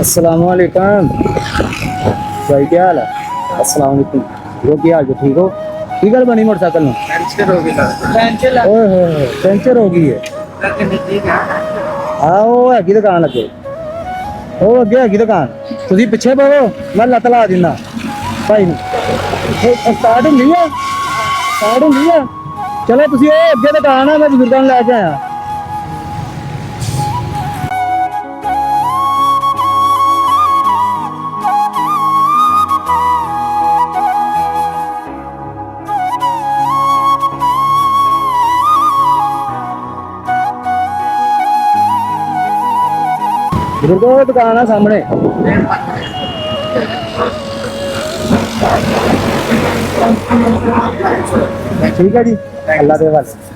अस्सलाम वालेकुम भाई, क्या हाल है? अस्सलाम वालेकुम। वो क्या हाल है? ठीक हो? की गल बनी मोटरसाइकिल में? ओए होए होए, पंचर हो गई है। हाँ वो हैगी दुकान अगे, ਉਹ ਅੱਗੇ ਹੈਗੀ ਦੁਕਾਨ। ਤੁਸੀਂ ਪਿੱਛੇ ਬਵੋ, ਮੈਂ ਲੱਤ ਲਾ ਦਿੰਦਾ ਭਾਈ ਨੂੰ। ਸਟਾਰਟ ਹੁੰਦੀ ਆ, ਸਟਾਰਟ ਹੁੰਦੀ ਆ। ਚਲੋ ਤੁਸੀਂ ਉਹ ਅੱਗੇ ਦੁਕਾਨ ਆ, ਮੈਂ ਬਜ਼ੁਰਗਾਂ ਨੂੰ ਲੈ ਕੇ ਆਇਆ। ਬਜ਼ੁਰਗੋ ਉਹ ਦੁਕਾਨ ਆ ਸਾਹਮਣੇ। ठीक है जी, अल्लाह के हवाले।